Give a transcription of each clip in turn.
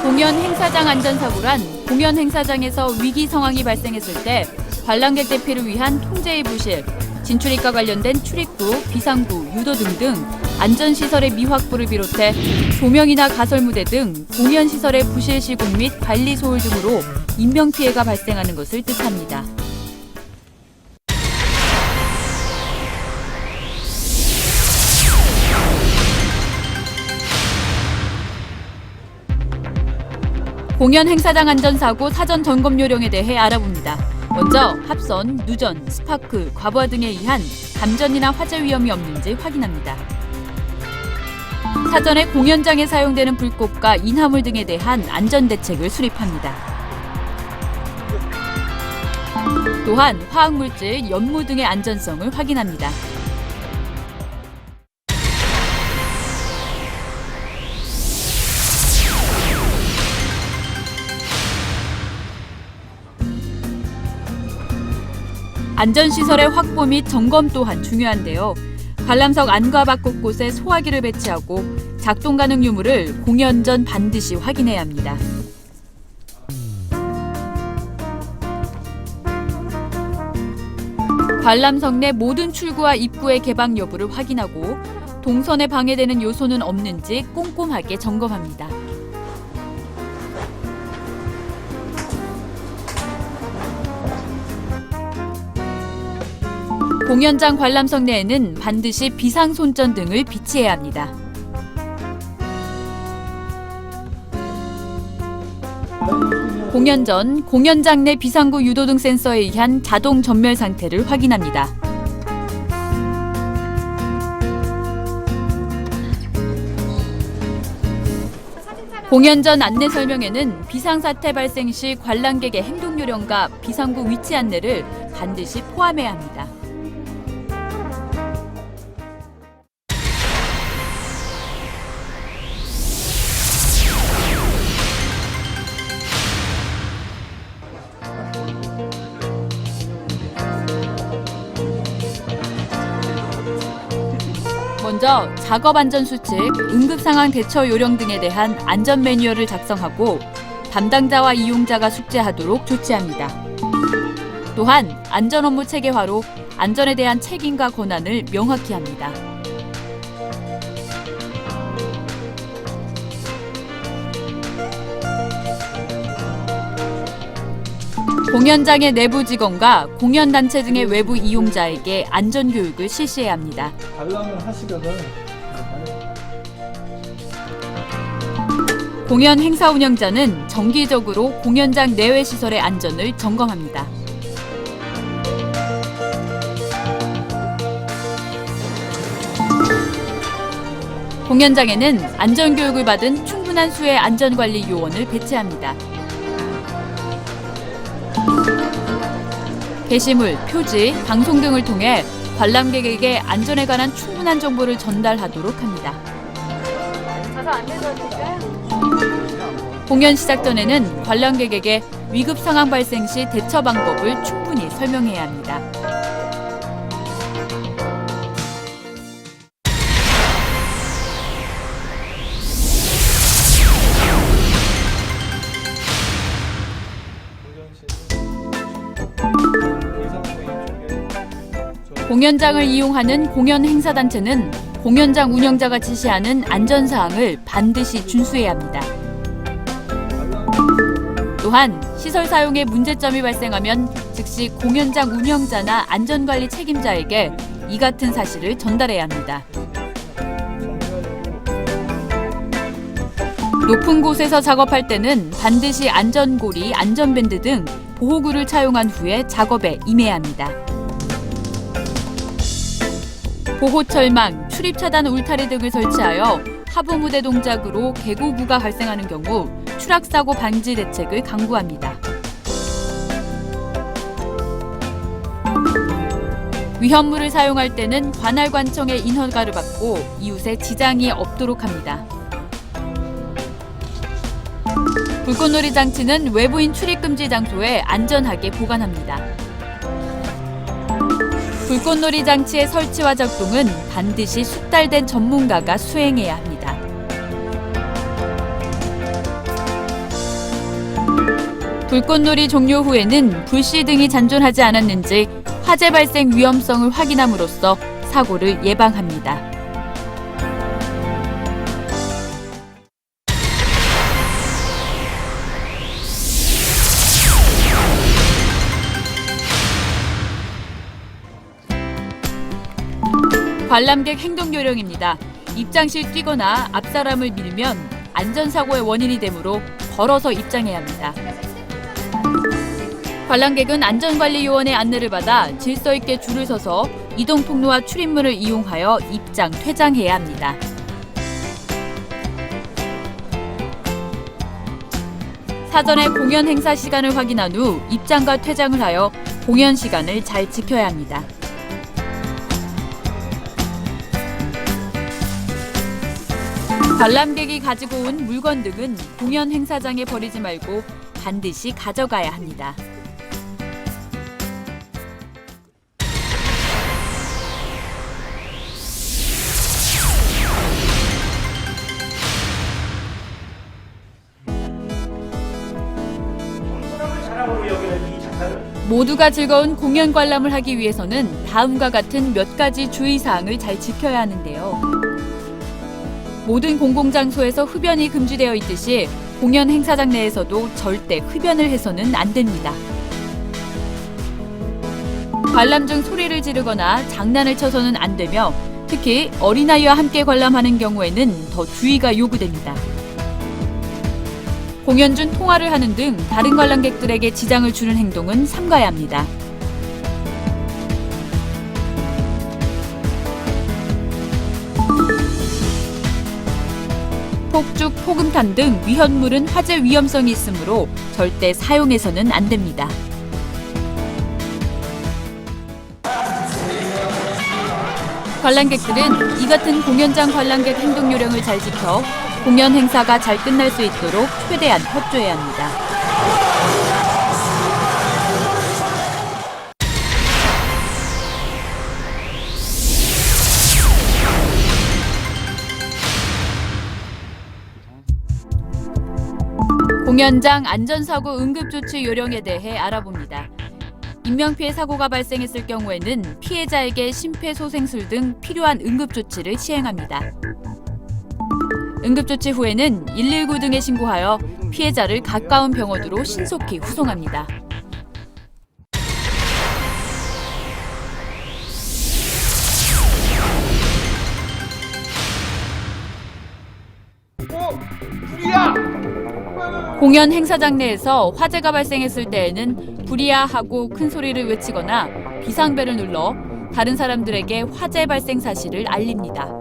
공연 행사장 안전사고란 공연 행사장에서 위기 상황이 발생했을 때 관람객 대피를 위한 통제의 부실, 진출입과 관련된 출입구, 비상구, 유도 등등 안전시설의 미확보를 비롯해 조명이나 가설무대 등 공연시설의 부실 시공 및 관리 소홀 등으로 인명피해가 발생하는 것을 뜻합니다. 공연 행사장 안전사고 사전 점검 요령에 대해 알아봅니다. 먼저 합선, 누전, 스파크, 과부하 등에 의한 감전이나 화재 위험이 없는지 확인합니다. 사전에 공연장에 사용되는 불꽃과 인화물 등에 대한 안전대책을 수립합니다. 또한 화학물질, 연무 등의 안전성을 확인합니다. 안전시설의 확보 및 점검 또한 중요한데요. 관람석 안과 밖 곳곳에 소화기를 배치하고 작동 가능 유무를 공연 전 반드시 확인해야 합니다. 관람석 내 모든 출구와 입구의 개방 여부를 확인하고 동선에 방해되는 요소는 없는지 꼼꼼하게 점검합니다. 공연장 관람석 내에는 반드시 비상손전 등을 비치해야 합니다. 공연 전 공연장 내 비상구 유도등 센서에 의한 자동 전멸 상태를 확인합니다. 공연 전 안내 설명에는 비상사태 발생 시 관람객의 행동 요령과 비상구 위치 안내를 반드시 포함해야 합니다. 먼저 작업 안전 수칙, 응급 상황 대처 요령 등에 대한 안전 매뉴얼을 작성하고 담당자와 이용자가 숙지하도록 조치합니다. 또한 안전 업무 체계화로 안전에 대한 책임과 권한을 명확히 합니다. 공연장의 내부 직원과 공연단체 등의 외부 이용자에게 안전교육을 실시해야 합니다. 관람을 하시거든. 공연 행사 운영자는 정기적으로 공연장 내외 시설의 안전을 점검합니다. 공연장에는 안전교육을 받은 충분한 수의 안전관리 요원을 배치합니다. 게시물, 표지, 방송 등을 통해 관람객에게 안전에 관한 충분한 정보를 전달하도록 합니다. 공연 시작 전에는 관람객에게 위급 상황 발생 시 대처 방법을 충분히 설명해야 합니다. 공연장을 이용하는 공연 행사단체는 공연장 운영자가 지시하는 안전사항을 반드시 준수해야 합니다. 또한 시설 사용에 문제점이 발생하면 즉시 공연장 운영자나 안전관리 책임자에게 이 같은 사실을 전달해야 합니다. 높은 곳에서 작업할 때는 반드시 안전고리, 안전밴드 등 보호구를 착용한 후에 작업에 임해야 합니다. 보호철망, 출입차단 울타리 등을 설치하여 하부 무대 동작으로 개고부가 발생하는 경우 추락사고 방지 대책을 강구합니다. 위험물을 사용할 때는 관할관청의 인허가를 받고 이웃에 지장이 없도록 합니다. 불꽃놀이 장치는 외부인 출입금지 장소에 안전하게 보관합니다. 불꽃놀이 장치의 설치와 작동은 반드시 숙달된 전문가가 수행해야 합니다. 불꽃놀이 종료 후에는 불씨 등이 잔존하지 않았는지 화재 발생 위험성을 확인함으로써 사고를 예방합니다. 관람객 행동 요령입니다. 입장 시 뛰거나 앞사람을 밀면 안전사고의 원인이 되므로 걸어서 입장해야 합니다. 관람객은 안전관리요원의 안내를 받아 질서 있게 줄을 서서 이동 통로와 출입문을 이용하여 입장, 퇴장해야 합니다. 사전에 공연 행사 시간을 확인한 후 입장과 퇴장을 하여 공연 시간을 잘 지켜야 합니다. 관람객이 가지고 온 물건 등은 공연 행사장에 버리지 말고 반드시 가져가야 합니다. 모두가 즐거운 공연 관람을 하기 위해서는 다음과 같은 몇 가지 주의사항을 잘 지켜야 하는데요. 모든 공공장소에서 흡연이 금지되어 있듯이 공연 행사장 내에서도 절대 흡연을 해서는 안 됩니다. 관람 중 소리를 지르거나 장난을 쳐서는 안 되며 특히 어린아이와 함께 관람하는 경우에는 더 주의가 요구됩니다. 공연 중 통화를 하는 등 다른 관람객들에게 지장을 주는 행동은 삼가야 합니다. 폭죽, 폭음탄 등 위험물은 화재 위험성이 있으므로 절대 사용해서는 안 됩니다. 관람객들은 이 같은 공연장 관람객 행동 요령을 잘 지켜 공연 행사가 잘 끝날 수 있도록 최대한 협조해야 합니다. 공연장 안전사고 응급조치 요령에 대해 알아봅니다. 인명피해 사고가 발생했을 경우에는 피해자에게 심폐소생술 등 필요한 응급조치를 시행합니다. 응급조치 후에는 119 등에 신고하여 피해자를 가까운 병원으로 신속히 후송합니다. 공연 행사장 내에서 화재가 발생했을 때에는 불이야 하고 큰 소리를 외치거나 비상벨을 눌러 다른 사람들에게 화재 발생 사실을 알립니다.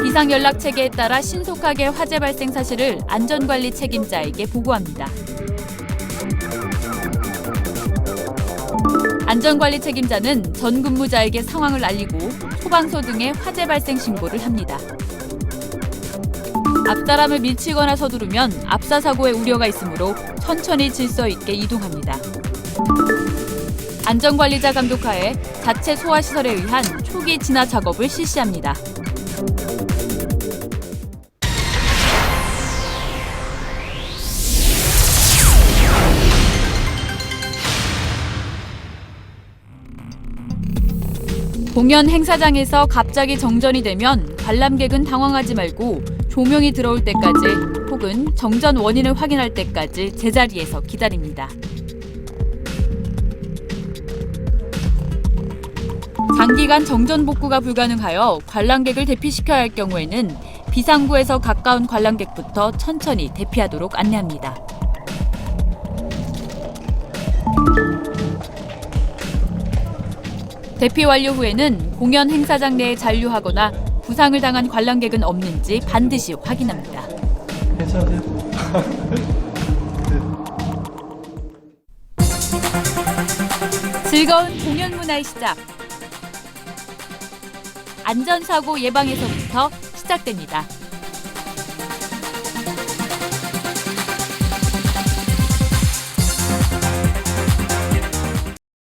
비상연락 체계에 따라 신속하게 화재 발생 사실을 안전관리 책임자에게 보고합니다. 안전관리 책임자는 전 근무자에게 상황을 알리고 소방서 등에 화재 발생 신고를 합니다. 앞사람을 밀치거나 서두르면 압사사고의 우려가 있으므로 천천히 질서 있게 이동합니다. 안전관리자 감독하에 자체 소화시설에 의한 초기 진화 작업을 실시합니다. 공연 행사장에서 갑자기 정전이 되면 관람객은 당황하지 말고 조명이 들어올 때까지 혹은 정전 원인을 확인할 때까지 제자리에서 기다립니다. 장기간 정전 복구가 불가능하여 관람객을 대피시켜야 할 경우에는 비상구에서 가까운 관람객부터 천천히 대피하도록 안내합니다. 대피 완료 후에는 공연 행사장 내에 잔류하거나 부상을 당한 관람객은 없는지 반드시 확인합니다. 즐거운 공연 문화의 시작. 안전사고 예방에서부터 시작됩니다.